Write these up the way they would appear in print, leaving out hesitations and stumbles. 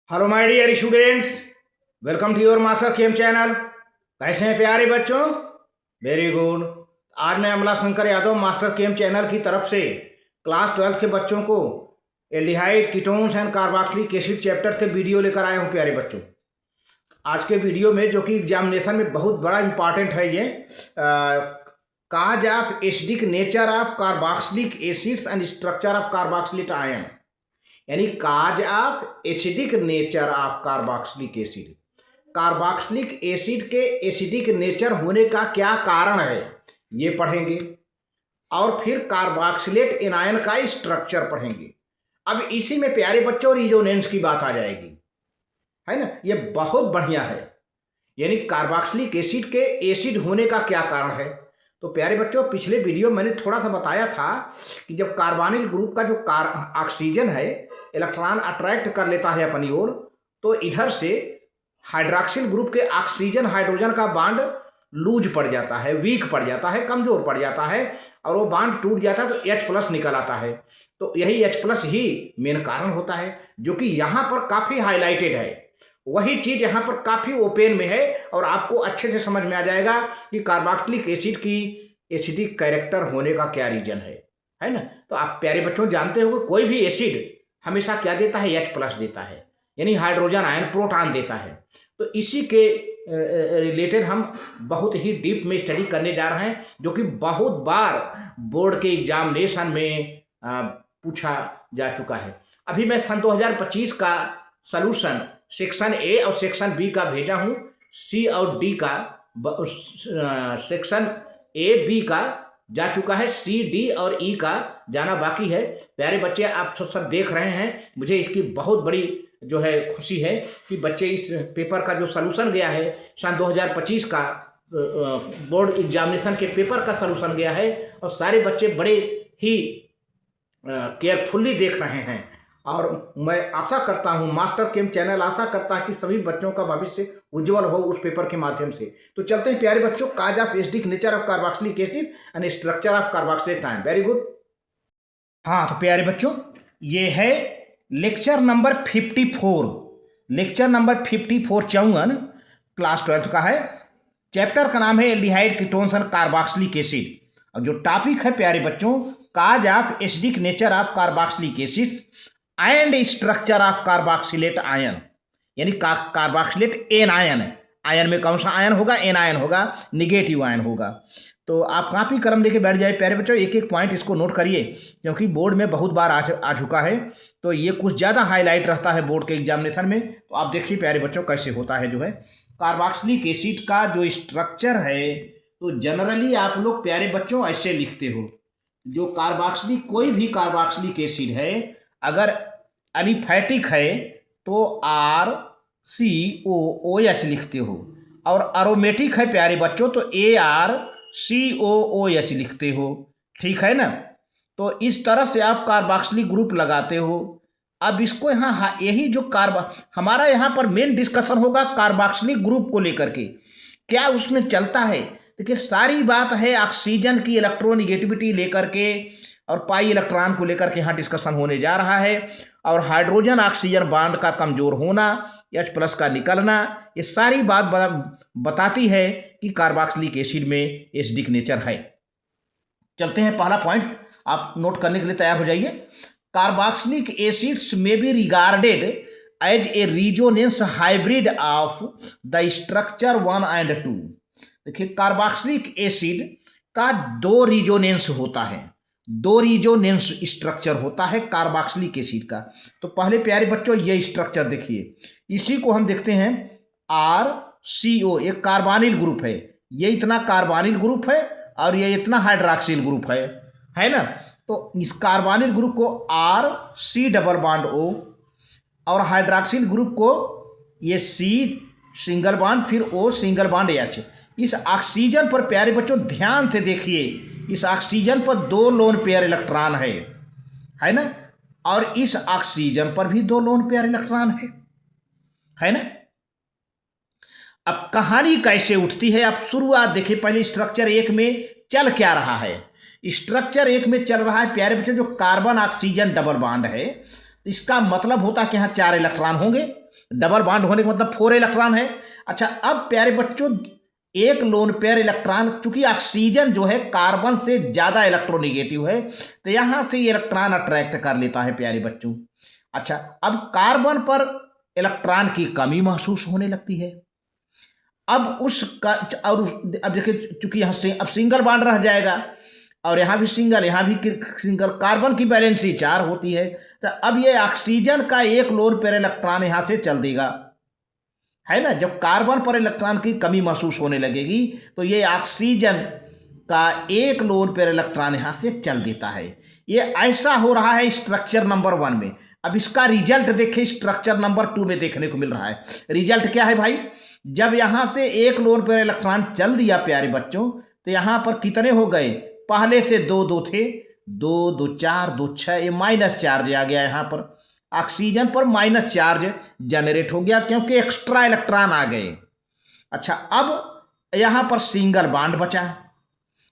Hello my dear students, welcome to your master chem channel. कैसे हैं प्यारे बच्चों? Very good. आज मैं Amla Shankar Yadav master chem channel की तरफ से क्लास 12 के बच्चों को aldehyde ketones and carboxylic acid chapter से वीडियो लेकर आया हूं। प्यारे बच्चों, आज के वीडियो में जो कि एग्जामिनेशन में बहुत बड़ा इंपॉर्टेंट है ये cause of acidic nature of carboxylic acids and structure of carboxylic ion, यानी cause of acidic nature of carboxylic acid. Carboxylic acid के एसिडिक नेचर होने का क्या कारण है ये पढ़ेंगे, और फिर कार्बोक्सिलेट एनायन का स्ट्रक्चर पढ़ेंगे। अब इसी में प्यारे बच्चों रिजोनेंस की बात आ जाएगी, है ना। ये बहुत बढ़िया है, यानी कार्बोक्सिलिक एसिड के एसिड होने का क्या कारण है। तो प्यारे बच्चों, पिछले वीडियो मैंने थोड़ा सा बताया था कि जब कार्बोनिल ग्रुप का जो ऑक्सीजन है इलेक्ट्रॉन अट्रैक्ट कर लेता है अपनी ओर, तो इधर से हाइड्रोक्सिल ग्रुप के ऑक्सीजन हाइड्रोजन का बॉन्ड लूज पड़ जाता है, वीक पड़ जाता है, कमजोर पड़ जाता है, और वो बॉन्ड टूट जाता है तो H+ निकल आता है। तो यही H+ ही मेन कारण होता है, जो कि यहाँ पर काफ़ी हाईलाइटेड है। वही चीज़ यहाँ पर काफ़ी ओपन में है, और आपको अच्छे से समझ में आ जाएगा कि कार्बोक्सिलिक एसिड की एसिडिक कैरेक्टर होने का क्या रीजन है ना। तो आप प्यारे बच्चों जानते हो कि कोई भी एसिड हमेशा क्या देता है, H+ देता है, यानी हाइड्रोजन आयन प्रोटॉन देता है। तो इसी के रिलेटेड हम बहुत ही डीप में स्टडी करने जा रहे हैं, जो कि बहुत बार बोर्ड के एग्जामिनेशन में पूछा जा चुका है। अभी मैं सन 2025 का सलूशन सेक्शन ए और सेक्शन बी का भेजा हूँ, सी और डी का सेक्शन ए बी का जा चुका है, सी डी और ई का जाना बाकी है। प्यारे बच्चे, आप सब देख रहे हैं, मुझे इसकी बहुत बड़ी जो है खुशी है कि बच्चे इस पेपर का जो सलूशन गया है सन 2025 का बोर्ड एग्जामिनेशन के पेपर का सलूशन गया है, और सारे बच्चे बड़े ही केयरफुल्ली देख रहे हैं। और मैं आशा करता हूं, मास्टर केम चैनल आशा करता है कि सभी बच्चों का भविष्य उज्जवल हो उस पेपर के माध्यम से। तो चलते हैं प्यारे बच्चों, cause of acidic nature of carboxylic acid and structure of carboxylate ion. Very good. हाँ, तो प्यारे बच्चों, ये है lecture number 54, lecture number 54 54 class 12 का है। चैप्टर का नाम है aldehyde ketones and carboxylic acid, और जो टॉपिक है प्यारे बच्चों, cause of acidic nature of carboxylic acids and structure of carboxylate ion, यानी कार्बोक्सिलेट एन आयन। आयन में कौन सा आयन होगा? एन आयन होगा, निगेटिव आयन होगा। तो आप काफ़ी कलम लेके बैठ जाए प्यारे बच्चों, एक एक पॉइंट इसको नोट करिए, क्योंकि बोर्ड में बहुत बार आ चुका है, तो ये कुछ ज़्यादा हाईलाइट रहता है बोर्ड के एग्जामिनेशन में। तो आप देखिए प्यारे बच्चों कैसे होता है जो है कार्बोक्सिलिक एसिड का जो स्ट्रक्चर है। तो जनरली आप लोग प्यारे बच्चों ऐसे लिखते हो, जो कार्बोक्सिलिक कोई भी कार्बोक्सिलिक एसिड है, अगर एलिफैटिक है तो RCOOH लिखते हो, और एरोमेटिक है प्यारे बच्चों तो ARCOOH लिखते हो, ठीक है ना। तो इस तरह से आप कार्बोक्सिलिक ग्रुप लगाते हो। अब इसको यहाँ यही जो हमारा यहाँ पर मेन डिस्कशन होगा कार्बोक्सिलिक ग्रुप को लेकर के, क्या उसमें चलता है। देखिए, सारी बात है ऑक्सीजन की इलेक्ट्रोनिगेटिविटी लेकर के और पाई इलेक्ट्रॉन को लेकर के यहाँ डिस्कशन होने जा रहा है, और हाइड्रोजन ऑक्सीजन बॉन्ड का कमजोर होना, H+ का निकलना, ये सारी बात बताती है कि कार्बोक्सिलिक एसिड में एसिडिक नेचर है। चलते हैं, पहला पॉइंट आप नोट करने के लिए तैयार हो जाइए। कार्बोक्सिलिक एसिड्स में be regarded as a resonance hybrid of the structure 1 and 2। देखिए, कार्बोक्सिलिक एसिड का दो रिजोनेंस होता है, दो रिजोनेंस स्ट्रक्चर होता है कार्बोक्सिलिक एसिड का। तो पहले प्यारे बच्चों ये स्ट्रक्चर देखिए, इसी को हम देखते हैं RCO, एक कार्बोनिल ग्रुप है, ये इतना कार्बोनिल ग्रुप है और ये इतना हाइड्रोक्सिल ग्रुप है ना। तो इस कार्बोनिल ग्रुप को RC⸻O, और हाइड्रोक्सिल ग्रुप को ये C सिंगल बॉन्ड, फिर O सिंगल बॉन्ड H। इस ऑक्सीजन पर प्यारे बच्चों ध्यान से देखिए, इस ऑक्सीजन पर 2 लोन पेयर इलेक्ट्रॉन है ना, और इस ऑक्सीजन पर भी 2 लोन पेयर इलेक्ट्रॉन है ना। अब कहानी कैसे उठती है, आप शुरुआत देखिए। पहले स्ट्रक्चर 1 में चल क्या रहा है। स्ट्रक्चर 1 में चल रहा है प्यारे बच्चों, जो कार्बन ऑक्सीजन डबल बॉन्ड है, इसका मतलब होता है कि यहाँ 4 इलेक्ट्रॉन होंगे, डबल बॉन्ड होने का मतलब 4 इलेक्ट्रॉन है। अच्छा, अब प्यारे बच्चों एक लोन पेयर इलेक्ट्रॉन, चूंकि ऑक्सीजन जो है कार्बन से ज़्यादा इलेक्ट्रोनिगेटिव है, तो यहाँ से ये इलेक्ट्रॉन अट्रैक्ट कर लेता है प्यारे बच्चों। अच्छा, अब कार्बन पर इलेक्ट्रॉन की कमी महसूस होने लगती है। अब उसका और अब देखिए, चूंकि यहाँ से अब सिंगल बॉन्ड रह जाएगा और यहाँ भी सिंगल, यहाँ भी सिंगल, कार्बन की वैलेंसी 4 होती है, तो अब ये ऑक्सीजन का एक लोन पेयर इलेक्ट्रॉन यहाँ से चल देगा, है ना। जब कार्बन पर इलेक्ट्रॉन की कमी महसूस होने लगेगी तो ये ऑक्सीजन का एक लोन पेयर इलेक्ट्रॉन यहाँ से चल देता है। ये ऐसा हो रहा है स्ट्रक्चर नंबर 1 में। अब इसका रिजल्ट देखिए स्ट्रक्चर नंबर 2 में देखने को मिल रहा है। रिजल्ट क्या है भाई, जब यहाँ से एक लोन पेयर इलेक्ट्रॉन चल दिया प्यारे बच्चों, तो यहाँ पर कितने हो गए, पहले से 2 थे, 2 2 4 2 6, ये माइनस चार्ज आ गया यहाँ पर, ऑक्सीजन पर माइनस चार्ज जनरेट हो गया क्योंकि एक्स्ट्रा इलेक्ट्रॉन आ गए। अच्छा, अब यहाँ पर सिंगल बॉन्ड बचा,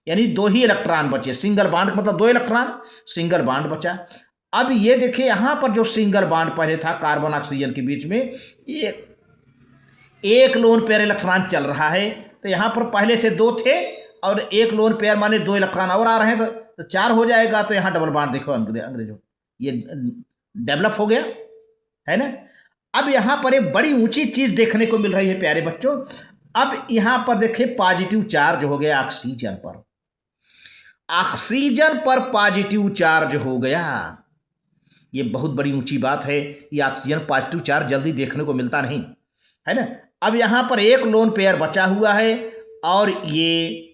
यानी 2 ही इलेक्ट्रॉन बचे। सिंगल बॉन्ड मतलब 2 इलेक्ट्रॉन, सिंगल बॉन्ड बचा। अब ये देखिए यहाँ पर जो सिंगल बॉन्ड पहले था कार्बन ऑक्सीजन के बीच में, ये एक लोन पेयर इलेक्ट्रॉन चल रहा है, तो यहाँ पर पहले से 2 थे और एक लोन पेयर माने 2 इलेक्ट्रॉन और आ रहे हैं, तो 4 हो जाएगा। तो यहाँ डबल बॉन्ड देखो अंग्रेजों, ये डेवलप हो गया, है ना। अब यहाँ पर एक बड़ी ऊंची चीज देखने को मिल रही है प्यारे बच्चों। अब यहाँ पर देखिए पॉजिटिव चार्ज हो गया ऑक्सीजन पर, ऑक्सीजन पर पॉजिटिव चार्ज हो गया। ये बहुत बड़ी ऊंची बात है, ये ऑक्सीजन पॉजिटिव चार्ज जल्दी देखने को मिलता नहीं, है ना। अब यहाँ पर एक लोन पेयर बचा हुआ है और ये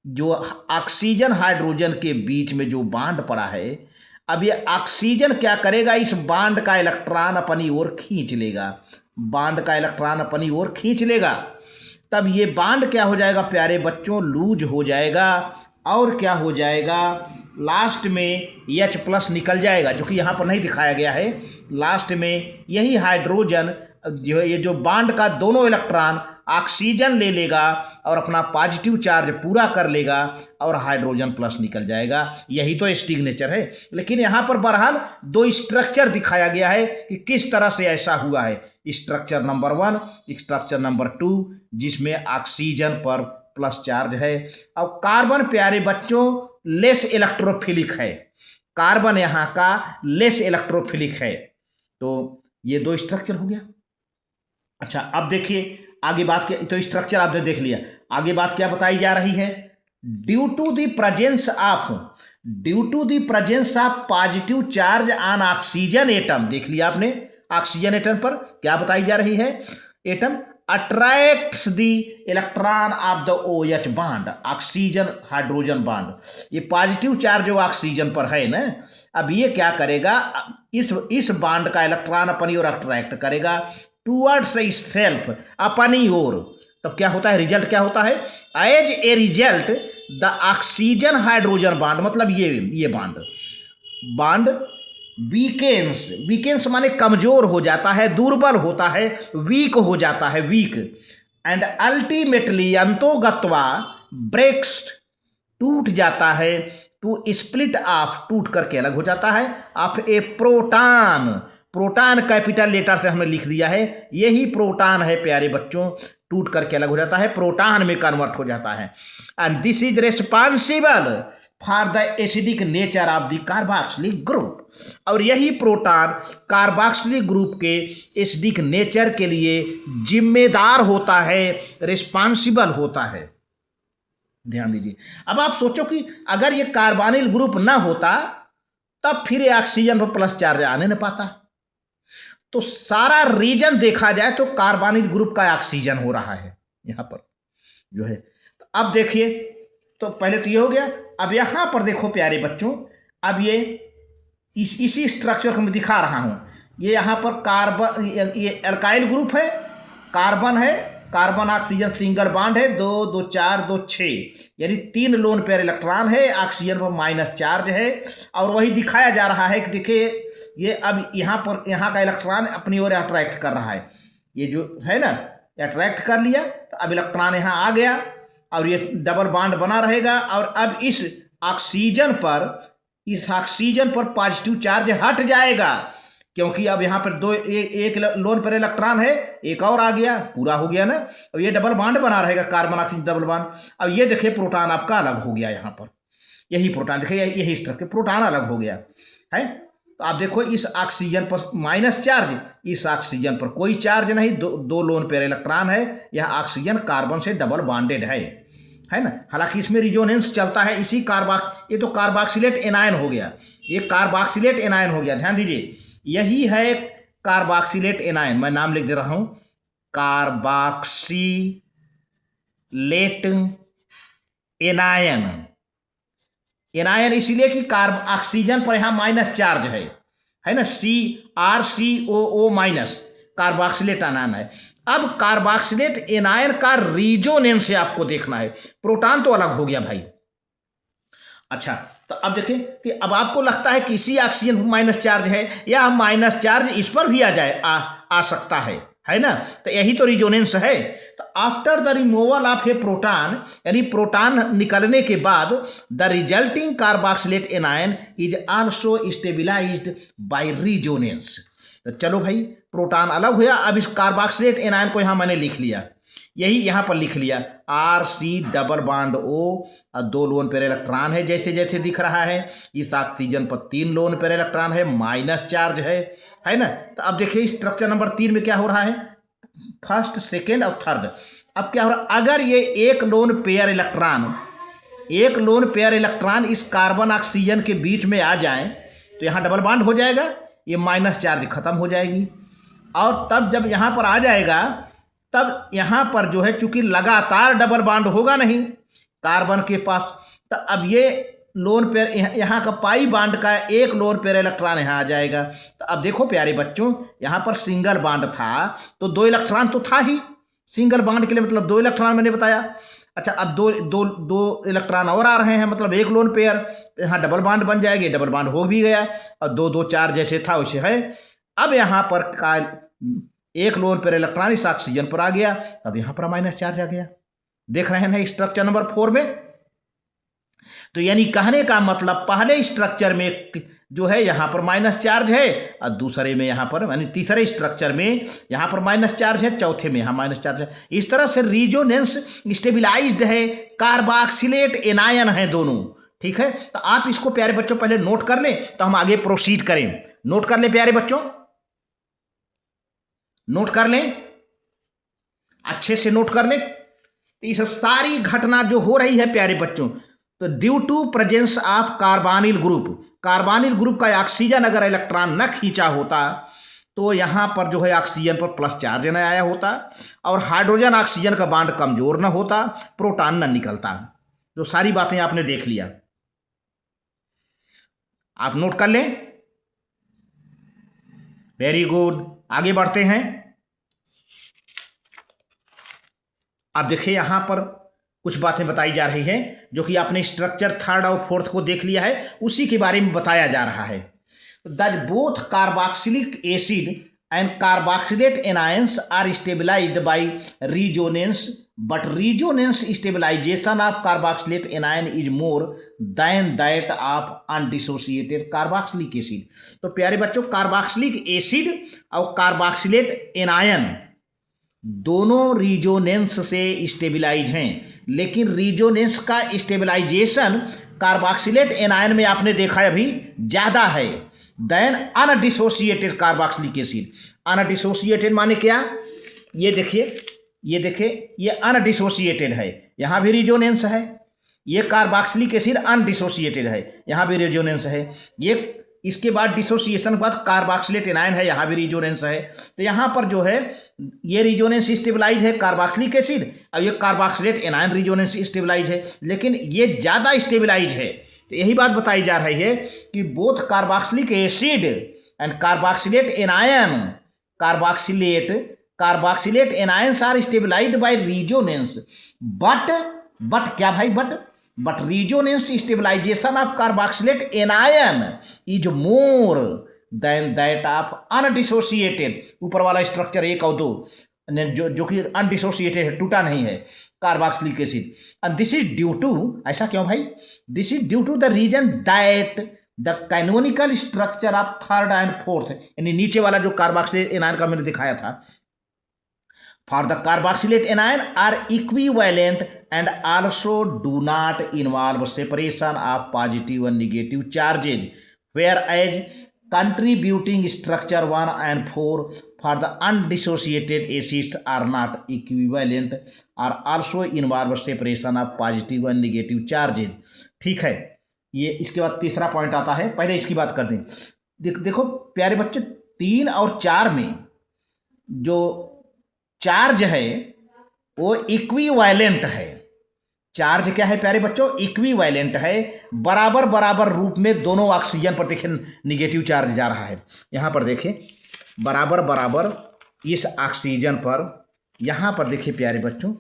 जो ऑक्सीजन हाइड्रोजन के बीच में जो बॉन्ड पड़ा है, अब ये ऑक्सीजन क्या करेगा, इस बॉन्ड का इलेक्ट्रॉन अपनी ओर खींच लेगा, बॉन्ड का इलेक्ट्रॉन अपनी ओर खींच लेगा। तब ये बॉन्ड क्या हो जाएगा प्यारे बच्चों, लूज हो जाएगा और क्या हो जाएगा, लास्ट में H+ निकल जाएगा, जो कि यहाँ पर नहीं दिखाया गया है। लास्ट में यही हाइड्रोजन जो है, ये जो बॉन्ड का दोनों इलेक्ट्रॉन ऑक्सीजन ले लेगा और अपना पॉजिटिव चार्ज पूरा कर लेगा और हाइड्रोजन प्लस निकल जाएगा। यही तो सिग्नेचर है। लेकिन यहाँ पर बहरहाल 2 स्ट्रक्चर दिखाया गया है कि किस तरह से ऐसा हुआ है। स्ट्रक्चर नंबर 1, स्ट्रक्चर नंबर 2, जिसमें ऑक्सीजन पर प्लस चार्ज है और कार्बन प्यारे बच्चों लेस इलेक्ट्रोफिलिक है, कार्बन यहाँ का लेस इलेक्ट्रोफिलिक है। तो ये 2 स्ट्रक्चर हो गया। अच्छा, अब देखिए आगे बात क्या, तो स्ट्रक्चर आपने देख लिया, आगे बात क्या बताई जा रही है, due to the presence of positive charge on oxygen atom, देख लिया आपने, ऑक्सीजन एटम पर क्या बताई जा रही है, atom attracts the electron of the OH bond, oxygen hydrogen bond. ये पॉजिटिव चार्ज जो ऑक्सीजन पर है ना, अब ये क्या करेगा, इस बॉन्ड का इलेक्ट्रॉन अपनी ओर अट्रैक्ट करेगा टूवर्ड्स सेल्फ, अपनी ओर। तब क्या होता है, रिजल्ट क्या होता है, as a result the oxygen hydrogen bond, मतलब ये बॉन्ड वीकेंस माने कमजोर हो जाता है, दुर्बल होता है, वीक हो जाता है, वीक, एंड अल्टीमेटली अंतोगत्वा ब्रेक्स, टूट जाता है, टू स्प्लिट ऑफ, टूट करके अलग हो जाता है, of a proton capital letter से हमने लिख दिया है, यही प्रोटॉन है प्यारे बच्चों, टूट करके अलग हो जाता है, प्रोटॉन में कन्वर्ट हो जाता है। And this is responsible for the acidic nature of the carboxylic group, और यही प्रोटॉन कार्बोक्सिलिक ग्रुप के एसिडिक नेचर के लिए जिम्मेदार होता है, रिस्पॉन्सिबल होता है। ध्यान दीजिए। अब आप सोचो कि अगर ये कार्बोनिल ग्रुप ना होता तब फिर ये ऑक्सीजन पर प्लस चार्ज आने न पाता। तो सारा रीजन देखा जाए तो कार्बोनिल ग्रुप का ऑक्सीजन हो रहा है यहाँ पर जो है। तो अब देखिए, तो पहले तो ये हो गया। अब यहाँ पर देखो प्यारे बच्चों, अब ये इसी स्ट्रक्चर को मैं दिखा रहा हूँ। ये यहाँ पर कार्बन, ये अल्काइल ग्रुप है, कार्बन है, कार्बन ऑक्सीजन सिंगल बॉन्ड है, 2 2 4 2 6, यानी 3 लोन पेयर इलेक्ट्रॉन है, ऑक्सीजन पर माइनस चार्ज है। और वही दिखाया जा रहा है कि देखिए ये अब यहाँ पर यहाँ का इलेक्ट्रॉन अपनी ओर अट्रैक्ट कर रहा है, ये जो है ना अट्रैक्ट कर लिया, तो अब इलेक्ट्रॉन यहाँ आ गया और ये डबल बॉन्ड बना रहेगा। और अब इस ऑक्सीजन पर पॉजिटिव चार्ज हट जाएगा, क्योंकि अब यहाँ पर एक लोन पर इलेक्ट्रॉन है, एक और आ गया, पूरा हो गया ना। अब ये डबल बॉन्ड बना रहेगा, कार्बन ऑक्सीजन डबल बॉन्ड। अब ये देखिए प्रोटॉन आपका अलग हो गया, यहाँ पर यही प्रोटॉन देखिए, यही स्ट्रक्चर, प्रोटॉन अलग हो गया है। तो आप देखो इस ऑक्सीजन पर माइनस चार्ज, इस ऑक्सीजन पर कोई चार्ज नहीं, दो लोन पेयर इलेक्ट्रॉन है। यह ऑक्सीजन कार्बन से डबल बॉन्डेड है ना। हालांकि इसमें रिजोनेंस चलता है इसी ये तो कार्बोक्सिलेट एनायन हो गया, ये कार्बोक्सिलेट एनायन हो गया, ध्यान दीजिए, यही है कार्बोक्सिलेट एनायन। मैं नाम लिख दे रहा हूं, कार्बोक्सिलेट एनायन। एनायन इसीलिए कि ऑक्सीजन पर यहां माइनस चार्ज है ना, CrCOO माइनस, कार्बोक्सिलेट एनायन है। अब कार्बोक्सिलेट एनायन का रिजोनेंस से आपको देखना है, प्रोटॉन तो अलग हो गया भाई। अच्छा, तो अब देखिए कि अब आपको लगता है कि इसी ऑक्सीजन पर माइनस चार्ज है, या माइनस चार्ज इस पर भी आ सकता है ना। तो यही तो रिजोनेंस है। तो after the removal of a proton, यानी प्रोटॉन निकलने के बाद, the resulting carboxylate anion is also stabilised by resonance. तो चलो भाई, प्रोटॉन अलग हुआ, अब इस कार्बोक्सिलेट एनायन को यहाँ मैंने लिख लिया, यही यहाँ पर लिख लिया, RC double bond O, 2 lone pair electron है जैसे जैसे दिख रहा है। इस ऑक्सीजन पर 3 लोन पेयर इलेक्ट्रॉन है, माइनस चार्ज है ना। तो अब देखिए स्ट्रक्चर नंबर 3 में क्या हो रहा है, फर्स्ट, सेकेंड और थर्ड। अब क्या हो रहा है, अगर ये एक लोन पेयर इलेक्ट्रॉन इस कार्बन ऑक्सीजन के बीच में आ जाए तो यहाँ डबल बॉन्ड हो जाएगा, ये माइनस चार्ज खत्म हो जाएगी। और तब जब यहाँ पर आ जाएगा, तब यहाँ पर जो है चूंकि लगातार डबल बॉन्ड होगा नहीं कार्बन के पास, तो अब ये लोन पेयर यहाँ का पाई बॉन्ड का एक लोन पेयर इलेक्ट्रॉन यहाँ आ जाएगा। तो अब देखो प्यारे बच्चों, यहाँ पर सिंगल बॉन्ड था तो 2 इलेक्ट्रॉन तो था ही, सिंगल बॉन्ड के लिए मतलब 2 इलेक्ट्रॉन मैंने बताया। अच्छा, अब दो इलेक्ट्रॉन और आ रहे हैं, मतलब एक लोन पेयर, तो यहाँ डबल बॉन्ड बन जाएगी, डबल बॉन्ड हो भी गया, और 2 4 जैसे था वैसे है। अब यहाँ पर एक लोन पेयर इलेक्ट्रॉन इस ऑक्सीजन पर आ गया, अब यहाँ पर माइनस चार्ज आ गया, देख रहे हैं स्ट्रक्चर नंबर 4 में। तो यानी कहने का मतलब पहले स्ट्रक्चर में जो है यहाँ पर माइनस चार्ज है, और दूसरे में यहाँ पर यानी तीसरे स्ट्रक्चर में यहाँ पर माइनस चार्ज है, चौथे में यहाँ माइनस चार्ज है। इस तरह से रिजोनेंस स्टेबिलाइज्ड है, कार्बोक्सिलेट एनायन है दोनों, ठीक है। तो आप इसको प्यारे बच्चों पहले नोट कर लें, तो हम आगे प्रोसीड करें। नोट कर लें प्यारे बच्चों, नोट कर लें, अच्छे से नोट कर लें। तो ये सब सारी घटना जो हो रही है प्यारे बच्चों, तो due to presence of carbonyl group का ऑक्सीजन अगर इलेक्ट्रॉन न खींचा होता तो यहाँ पर जो है ऑक्सीजन पर प्लस चार्ज न आया होता, और हाइड्रोजन ऑक्सीजन का बॉन्ड कमजोर न होता, प्रोटॉन न निकलता। जो सारी बातें आपने देख लिया, आप नोट कर लें। वेरी गुड, आगे बढ़ते हैं। अब देखिए यहाँ पर कुछ बातें बताई जा रही हैं जो कि आपने स्ट्रक्चर 3rd और 4th को देख लिया है, उसी के बारे में बताया जा रहा है। That both carboxylic acid and carboxylate anions are stabilised by resonance, but resonance stabilisation of carboxylate anion is more than that of undissociated carboxylic acid. तो प्यारे बच्चों, कार्बोक्सिलिक एसिड और कार्बोक्सिलेट एनायन दोनों रिजोनेंस से स्टेबिलाइज हैं, लेकिन resonance का stabilisation carboxylate anion में आपने देखा है अभी ज़्यादा है than undissociated carboxylic acid. Undissociated माने क्या, ये देखिए ये अनडिसोसिएटेड है, यहाँ भी रिजोनेंस है। ये कार्बोक्सिलिक एसिड अनडिसोसिएटेड है, यहाँ भी रिजोनेंस है। ये इसके बाद डिसोसिएशन के बाद कार्बोक्सिलेट एनायन है, यहाँ भी रिजोनेंस है। तो यहाँ पर जो है ये रिजोनेंस स्टेबलाइज है कार्बोक्सिलिक एसिड, और ये कार्बोक्सिलेट एनायन रिजोनेंस स्टेबलाइज है, लेकिन ये ज़्यादा स्टेबलाइज है। तो यही बात बताई जा रही है कि both carboxylic acid and carboxylate anion carboxylate anions are stabilised by resonance, but क्या भाई, but resonance stabilisation of carboxylate anion is more than that of undissociated, ऊपर वाला स्ट्रक्चर 1 और 2 जो कि अनडिसोसिएटेड है, टूटा नहीं है, carboxylic acid. And this is due to, ऐसा क्यों भाई, this is due to the reason that the canonical structure of third and fourth, यानी नीचे वाला जो कार्बोक्सिलेट एनायन का मैंने दिखाया था, for the carboxylate anion are equivalent and also do not involve separation of positive and negative charges, whereas contributing structure 1 and 4 for the undissociated acids are not equivalent or also involve separation of positive and negative charges। ठीक है, ये इसके बाद तीसरा point आता है, पहले इसकी बात कर दें। देखो प्यारे बच्चे, 3 और 4 में जो चार्ज है वो इक्विवेलेंट है। चार्ज क्या है प्यारे बच्चों? इक्विवेलेंट है, बराबर बराबर रूप में दोनों ऑक्सीजन पर देखें निगेटिव चार्ज जा रहा है। यहाँ पर देखें बराबर बराबर इस ऑक्सीजन पर, यहाँ पर देखिए प्यारे बच्चों,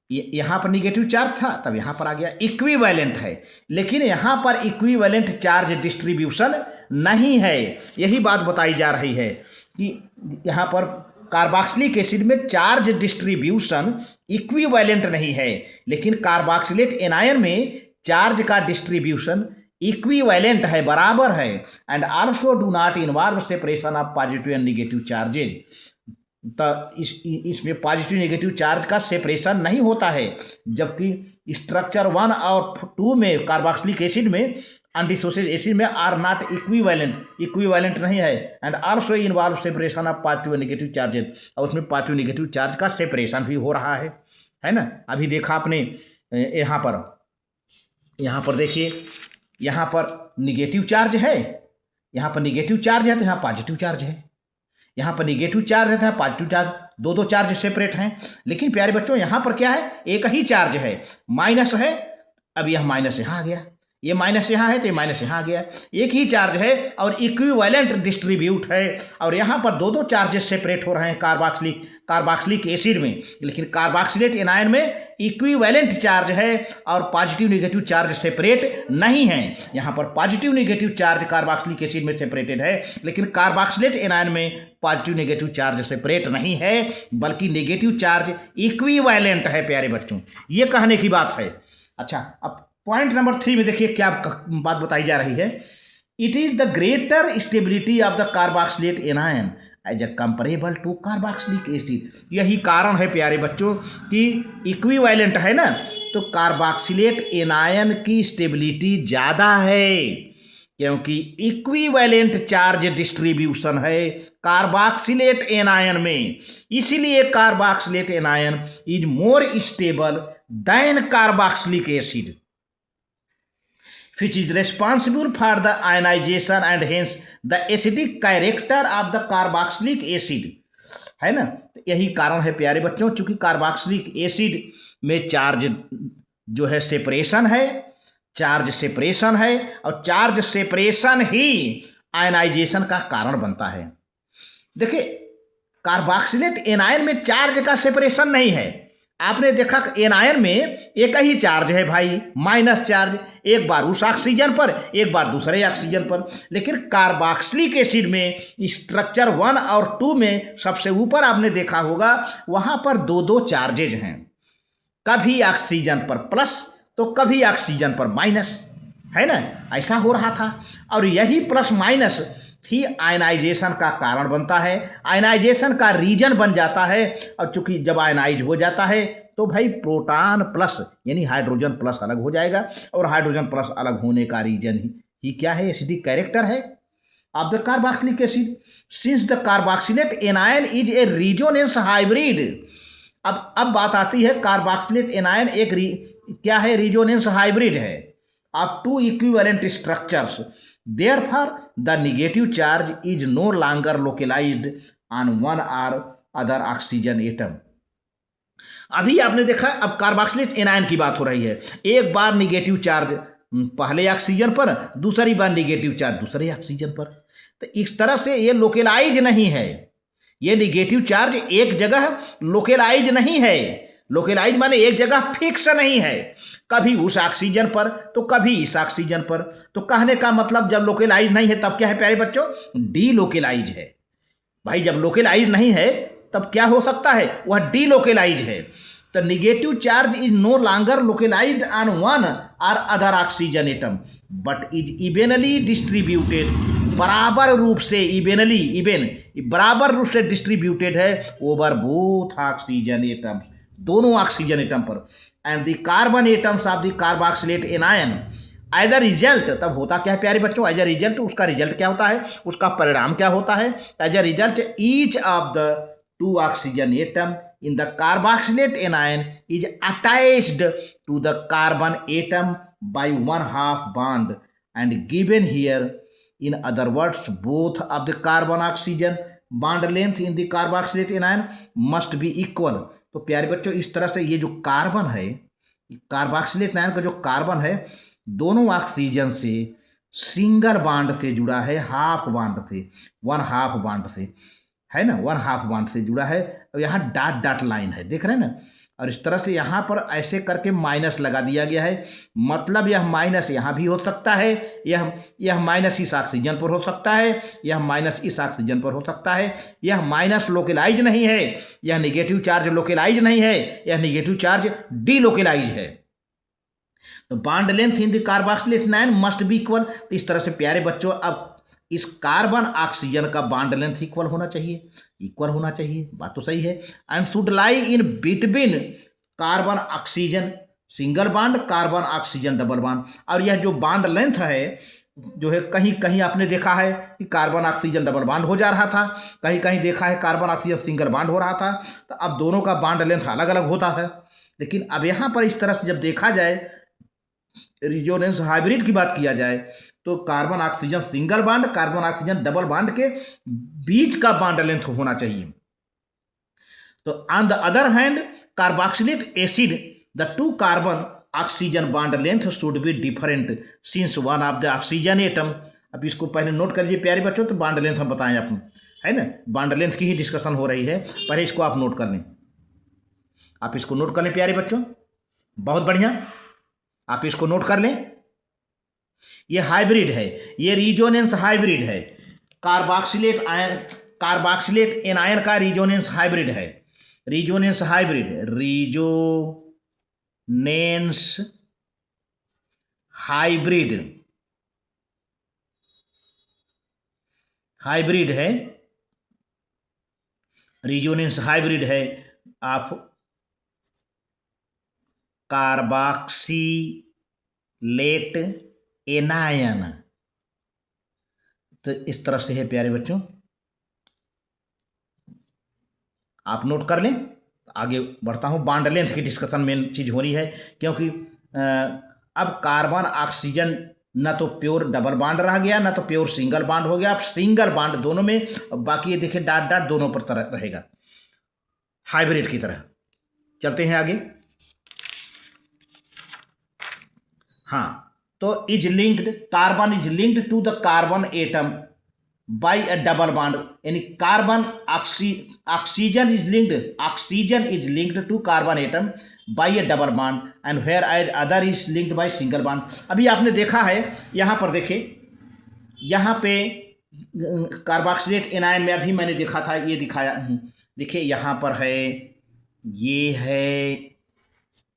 यहाँ पर निगेटिव चार्ज था, तब यहाँ पर आ गया इक्विवेलेंट है, लेकिन यहाँ पर इक्विवेलेंट चार्ज डिस्ट्रीब्यूशन नहीं है। यही बात बताई जा रही है कि यहाँ पर कार्बोक्सिलिक एसिड में चार्ज डिस्ट्रीब्यूशन इक्विवेलेंट नहीं है, लेकिन कार्बोक्सिलेट एनायन में चार्ज का डिस्ट्रीब्यूशन इक्विवेलेंट है, बराबर है। And also do not involve separation of positive and negative charges, तो इसमें पॉजिटिव नेगेटिव चार्ज का सेपरेशन नहीं होता है, जबकि स्ट्रक्चर 1 और 2 में कार्बोक्सिलिक एसिड में अनडिसोसिएटेड एसिड में आर नॉट इक्विवेलेंट नहीं है। And also involve separation of positive and negative charges, और उसमें पॉजिटिव नेगेटिव चार्ज का सेपरेशन भी हो रहा है ना। अभी देखा आपने यहाँ पर देखिए, यहाँ पर निगेटिव चार्ज है, यहाँ पर निगेटिव चार्ज है तो यहाँ पॉजिटिव चार्ज है, यहाँ पर निगेटिव चार्ज है तो यहाँ पॉजिटिव चार्ज, दो चार्ज सेपरेट हैं। लेकिन प्यारे बच्चों यहाँ पर क्या है? एक ही चार्ज है, माइनस है, अब यह माइनस यहाँ आ गया, ये माइनस यहाँ है तो ये माइनस यहाँ आ गया। एक ही चार्ज है और इक्विवेलेंट डिस्ट्रीब्यूट है, और यहाँ पर दो चार्जेस सेपरेट हो रहे हैं कार्बोक्सिलिक एसिड में, लेकिन कार्बोक्सिलेट एनायन में इक्विवेलेंट चार्ज है और पॉजिटिव नेगेटिव चार्ज सेपरेट नहीं है। यहाँ पर positive negative charge carboxylic acid में सेपरेटेड है, लेकिन कार्बोक्सिलेट एनायन में पॉजिटिव नेगेटिव चार्ज सेपरेट नहीं है, बल्कि नेगेटिव चार्ज इक्विवेलेंट है प्यारे बच्चों, ये कहने की बात है। अच्छा, अब पॉइंट नंबर 3 में देखिए क्या बात बताई जा रही है। It is the greater stability of the carboxylate anion as a comparable to carboxylic acid. यही कारण है प्यारे बच्चों कि इक्विवेलेंट है ना, तो कार्बोक्सिलेट एनायन की स्टेबिलिटी ज़्यादा है, क्योंकि इक्विवेलेंट चार्ज डिस्ट्रीब्यूशन है कार्बोक्सिलेट एनायन में, इसीलिए carboxylate anion is more stable then carboxylic acid, which is responsible for the ionization and hence the acidic character of the carboxylic acid, है ना। तो यही कारण है प्यारे बच्चों, चूंकि कार्बोक्सिलिक एसिड में चार्ज जो है सेपरेशन है, चार्ज सेपरेशन है, और चार्ज सेपरेशन ही आयनाइजेशन का कारण बनता है। देखिए कार्बोक्सिलेट एनायन में चार्ज का सेपरेशन नहीं है। आपने देखा एनायन में एक ही चार्ज है भाई, माइनस चार्ज, एक बार उस ऑक्सीजन पर एक बार दूसरे ऑक्सीजन पर, लेकिन कार्बोक्सिलिक एसिड में स्ट्रक्चर 1 और 2 में सबसे ऊपर आपने देखा होगा वहाँ पर दो चार्जेज हैं, कभी ऑक्सीजन पर प्लस तो कभी ऑक्सीजन पर माइनस, है ना, ऐसा हो रहा था। और यही प्लस माइनस ही आयनाइजेशन का कारण बनता है, आयनाइजेशन का रीजन बन जाता है। और चूंकि जब आयनाइज हो जाता है तो भाई प्रोटॉन प्लस यानी हाइड्रोजन प्लस अलग हो जाएगा, और हाइड्रोजन प्लस अलग होने का रीजन ही क्या है? एसिडिक कैरेक्टर है of the carboxylic acid, since the carboxylate anion is a resonance hybrid. अब बात आती है, कार्बोक्सिलेट एनायन एक क्या है? रिजोनेंस हाइब्रिड है of 2 equivalent structures, therefore the negative charge is no longer localized on one or other oxygen atom। अभी आपने देखा, अब कार्बोक्सिलेट एनायन की बात हो रही है, एक बार निगेटिव चार्ज पहले ऑक्सीजन पर, दूसरी बार निगेटिव चार्ज दूसरे ऑक्सीजन पर, तो इस तरह से ये लोकेलाइज नहीं है, ये निगेटिव चार्ज एक जगह लोकेलाइज नहीं है। लोकेलाइज माने एक जगह फिक्स नहीं है, कभी उस ऑक्सीजन पर तो कभी इस ऑक्सीजन पर। तो कहने का मतलब जब लोकेलाइज नहीं है तब क्या है प्यारे बच्चों? डी लोकेलाइज है भाई। जब लोकेलाइज नहीं है तब क्या हो सकता है? वह डी लोकेलाइज है। The negative charge is no longer localized on one or other oxygen atom but is evenly distributed, बराबर रूप से बराबर रूप से डिस्ट्रीब्यूटेड है ओवर बोथ ऑक्सीजन एटम्स, दोनों ऑक्सीजन एटम पर, and the carbon atoms of the carboxylate anion as a result. तब होता क्या है प्यारे बच्चों, एज अ रिजल्ट, उसका रिजल्ट क्या होता है, उसका परिणाम क्या होता है, as a result each of the two oxygen atom in the carboxylate anion is attached to the carbon atom by 1/2 bond and given here. In other words, both of the carbon oxygen bond length in the carboxylate anion must be equal. तो प्यारे बच्चों इस तरह से ये जो carbon है, carboxylate ion का जो कार्बन है, दोनों ऑक्सीजन से सिंगल बॉन्ड से जुड़ा है, हाफ बॉन्ड से, 1/2 बॉन्ड से, है ना, 1/2 बॉन्ड से जुड़ा है। और यहाँ डॉट डॉट लाइन है, देख रहे हैं ना, और इस तरह से यहाँ पर ऐसे करके माइनस लगा दिया गया है, मतलब यह माइनस यहाँ भी हो सकता है, यह माइनस इस ऑक्सीजन पर हो सकता है, यह माइनस इस ऑक्सीजन पर हो सकता है, यह माइनस लोकलाइज नहीं है, यह निगेटिव चार्ज लोकलाइज नहीं है, यह निगेटिव चार्ज डीलोकलाइज है। तो bond length in the carboxylate ion must be equal. तो इस तरह से प्यारे बच्चों अब इस कार्बन ऑक्सीजन का बॉन्ड लेंथ इक्वल होना चाहिए, इक्वल होना चाहिए, बात तो सही है। And should lie in between carbon oxygen single bond, carbon oxygen double bond. और यह जो बॉन्ड लेंथ है जो है, कहीं कहीं आपने देखा है कि कार्बन ऑक्सीजन डबल बॉन्ड हो जा रहा था, कहीं कहीं देखा है कार्बन ऑक्सीजन सिंगल बॉन्ड हो रहा था। तो अब दोनों का बॉन्ड लेंथ अलग अलग होता है, लेकिन अब यहाँ पर इस तरह से जब देखा जाए, रिजोनेंस हाइब्रिड की बात किया जाए, तो carbon oxygen single bond, carbon oxygen double bond के बीच का बॉन्ड लेंथ होना चाहिए। तो on the other hand carboxylic acid the two carbon oxygen bond length should be different since one of the oxygen atom. अब इसको पहले note कर लीजिए प्यारे बच्चों, तो बॉन्ड लेंथ हम बताएं आपको, है ना, बॉन्ड लेंथ की ही डिस्कशन हो रही है, पहले इसको आप नोट कर लें, आप इसको नोट कर लें प्यारे बच्चों, बहुत बढ़िया, आप इसको नोट कर लें। ये हाइब्रिड है, ये रिजोनेंस हाइब्रिड है, कार्बोक्सिलेट आयन, कार्बोक्सिलेट एनायन का रिजोनेंस हाइब्रिड है, resonance hybrid, resonance hybrid, hybrid है, रिजोनेंस हाइब्रिड है ऑफ कार्बोक्सिलेट एनायन। तो इस तरह से है प्यारे बच्चों, आप नोट कर लें। आगे बढ़ता हूँ, बॉन्ड लेंथ की डिस्कशन मेन चीज़ हो रही है, क्योंकि अब कार्बन ऑक्सीजन ना तो प्योर डबल बॉन्ड रह गया, ना तो प्योर सिंगल बॉन्ड हो गया, अब सिंगल बॉन्ड दोनों में, बाकी ये देखिए डॉट डॉट दोनों पर तरह रहेगा, हाइब्रिड की तरह। चलते हैं आगे। हाँ, तो is linked, carbon is linked to the carbon atom by a double bond, यानी carbon oxygen is linked to carbon atom by a double bond and whereas other is linked by single bond. अभी आपने देखा है, यहाँ पर देखिए, यहाँ पे कार्बोक्सिलेट एनायन में अभी मैंने देखा था, ये दिखाया, देखिए यहाँ पर है, ये है,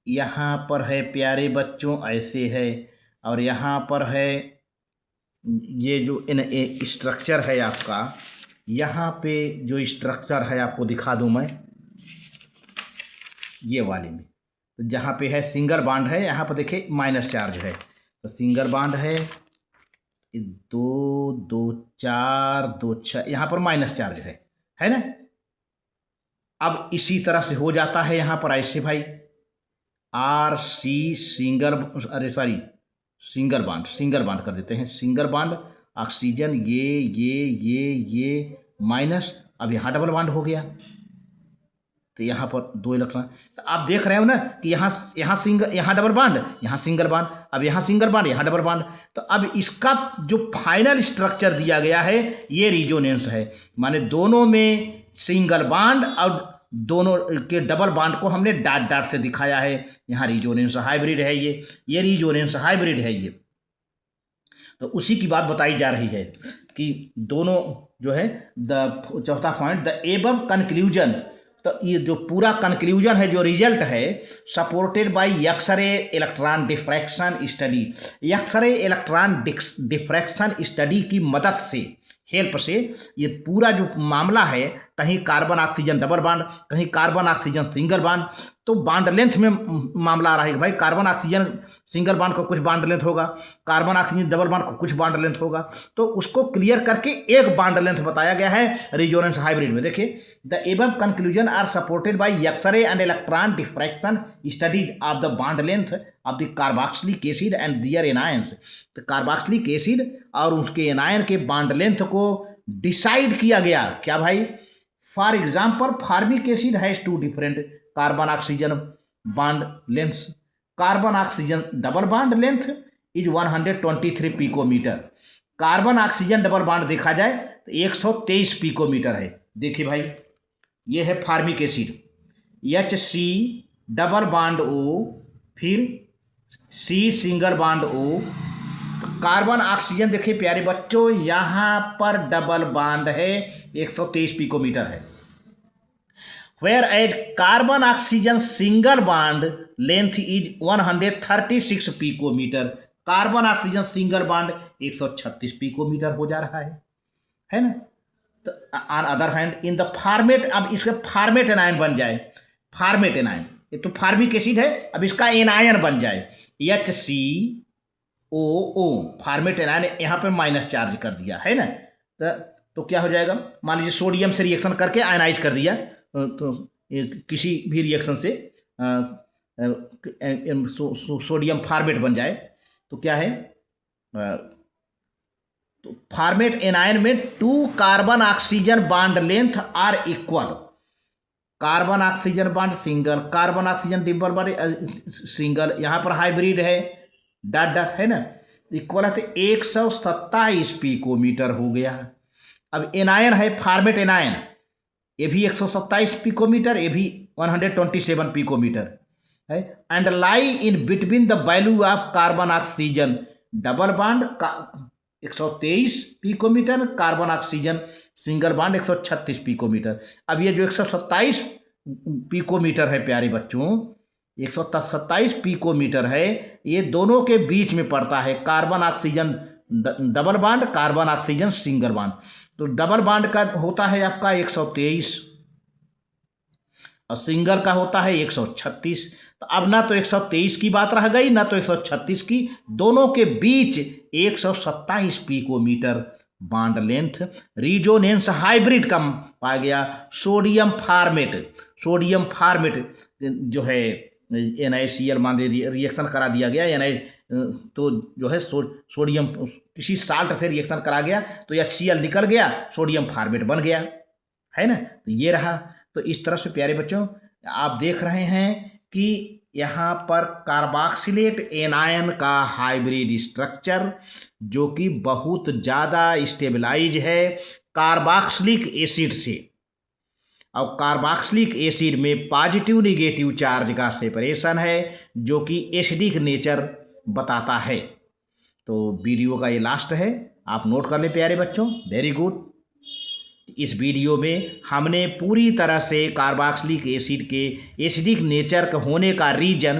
यहाँ पर है प्यारे बच्चों, ऐसे है, और यहाँ पर है, ये जो स्ट्रक्चर है आपका, यहाँ पे जो स्ट्रक्चर है आपको दिखा दूँ मैं, ये वाले में, तो जहाँ पे है सिंगल बॉन्ड है, यहाँ पर देखिए माइनस चार्ज है, तो सिंगल बॉन्ड है, 2 2 4 2 6, यहाँ पर माइनस चार्ज है ना। अब इसी तरह से हो जाता है यहाँ पर ऐसे भाई, आर सी सिंगल, अरे सॉरी सिंगल बॉन्ड कर देते हैं, सिंगल बॉन्ड ऑक्सीजन, ये माइनस, अब यहाँ डबल बॉन्ड हो गया, तो यहाँ पर 2 इलेक्ट्रॉन। तो आप देख रहे हो ना कि यहाँ डबल बॉन्ड, यहाँ सिंगल बॉन्ड, अब यहाँ सिंगल बॉन्ड, यहाँ डबल बॉन्ड। तो अब इसका जो फाइनल स्ट्रक्चर दिया गया है ये रिजोनेंस है, माने दोनों में सिंगल बॉन्ड और दोनों के डबल बॉन्ड को हमने डॉट डॉट से दिखाया है। यहाँ रिजोनेंस हाइब्रिड है, ये रिजोनेंस हाइब्रिड है ये। तो उसी की बात बताई जा रही है कि दोनों जो है, द चौथा पॉइंट, द एबव कंक्लूजन तो ये जो पूरा कंक्लूजन है, जो रिजल्ट है, supported by X ray electron diffraction study, X ray electron diffraction study की मदद से, हेल्प से, ये पूरा जो मामला है, कहीं कार्बन ऑक्सीजन डबल बॉन्ड, कहीं कार्बन ऑक्सीजन सिंगल बॉन्ड, तो बॉन्ड लेंथ में मामला आ रहा है कि भाई कार्बन ऑक्सीजन सिंगल बॉन्ड को कुछ बॉन्ड लेंथ होगा, कार्बन ऑक्सीजन डबल बॉन्ड को कुछ बॉन्ड लेंथ होगा, तो उसको क्लियर करके एक बॉन्ड लेंथ बताया गया है रेजोनेंस हाइब्रिड में। देखिए, the above conclusion are supported by X ray and electron diffraction studies of the bond length of the carboxylic acid and their anions. तो कार्बोक्सिलिक एसिड और उसके एनायन के बॉन्ड लेंथ को डिसाइड किया गया। क्या भाई? For example, formic acid has two different carbon oxygen bond length, carbon oxygen double bond length is 123 picometre, carbon oxygen double bond देखा जाए तो 123 पिकोमीटर है। देखिए भाई, ये है formic acid, HC double bond O, फिर C सिंगल बॉन्ड O। तो कार्बन ऑक्सीजन देखिए प्यारे बच्चों, यहाँ पर डबल बॉन्ड है, 123 पिकोमीटर है। Whereas carbon oxygen single bond length is 136 picometre, carbon oxygen single bond 136 picometre हो जा रहा है ना। तो on other hand in the formate, अब इसका फॉर्मेट एनायन बन जाए, फॉर्मेट एनायन, ये तो फार्मिक एसिड है, अब इसका एनायन बन जाए HCOO, फॉर्मेट एनायन, यहाँ पे माइनस चार्ज कर दिया है ना। तो क्या हो जाएगा? मान लीजिए सोडियम से रिएक्शन करके आयनाइज कर दिया, तो किसी भी रिएक्शन से सोडियम फॉर्मेट बन जाए तो क्या है? तो फॉर्मेट एनायन में 2 carbon oxygen bond length are equal, carbon oxygen bond single, carbon oxygen double bond single, यहाँ पर हाइब्रिड है, डॉट डॉट है ना, इक्वल है, तो 127 पिकोमीटर हो गया। अब एनायन है, फॉर्मेट एनायन, ये भी 127 पिकोमीटर, ये भी 127 पिकोमीटर है। And lie in between the value of carbon oxygen double bond 123 picometre, carbon oxygen single bond 136 picometre. अब ये जो 127 पिकोमीटर है प्यारे बच्चों, 127 पिकोमीटर है, ये दोनों के बीच में पड़ता है, carbon oxygen double bond, carbon oxygen single bond. तो डबल बॉन्ड का होता है आपका 123 और सिंगल का होता है 136। तो अब ना तो 123 की बात रह गई, ना तो 136 की, दोनों के बीच 127 picometre bond length resonance hybrid का पाया गया। सोडियम फॉर्मेट, सोडियम फॉर्मेट जो है NaCl मान रिएक्शन करा दिया गया, Na तो जो है सोडियम किसी साल्ट से रिएक्शन करा गया तो HCl निकल गया, सोडियम फॉर्मेट बन गया, है ना। तो ये रहा। तो इस तरह से प्यारे बच्चों आप देख रहे हैं कि यहाँ पर कार्बोक्सिलेट एनायन का हाइब्रिड स्ट्रक्चर जो कि बहुत ज़्यादा स्टेबलाइज है कार्बोक्सिलिक एसिड से, और कार्बोक्सिलिक एसिड में पॉजिटिव निगेटिव चार्ज का सेपरेशन है जो कि एसिडिक नेचर बताता है। तो वीडियो का ये लास्ट है, आप नोट कर लें प्यारे बच्चों, वेरी गुड। इस वीडियो में हमने पूरी तरह से कार्बोक्सिलिक एसिड के एसिडिक नेचर का होने का रीजन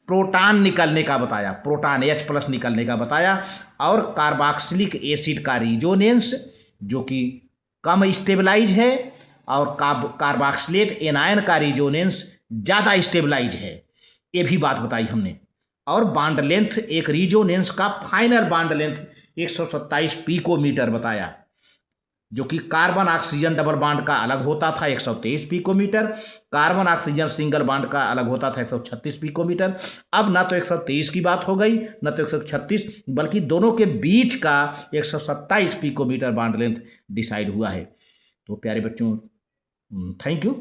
प्रोटॉन निकलने का बताया, प्रोटॉन H+ निकलने का बताया, और कार्बोक्सिलिक एसिड का रिजोनेंस जो कि कम स्टेबलाइज है, और कार्बोक्सिलेट एनायन का रिजोनेंस ज़्यादा स्टेबलाइज है, ये भी बात बताई हमने। और बॉन्ड लेंथ, एक रिजोनेंस का फाइनल बॉन्ड लेंथ 127 पिकोमीटर बताया, जो कि कार्बन ऑक्सीजन डबल बॉन्ड का अलग होता था 123 picometre, carbon oxygen single bond का अलग होता था 136 पिकोमीटर। अब ना तो 123 की बात हो गई, ना तो 136, बल्कि दोनों के बीच का 127 पिकोमीटर बॉन्ड लेंथ डिसाइड हुआ है। तो प्यारे बच्चों, थैंक यू।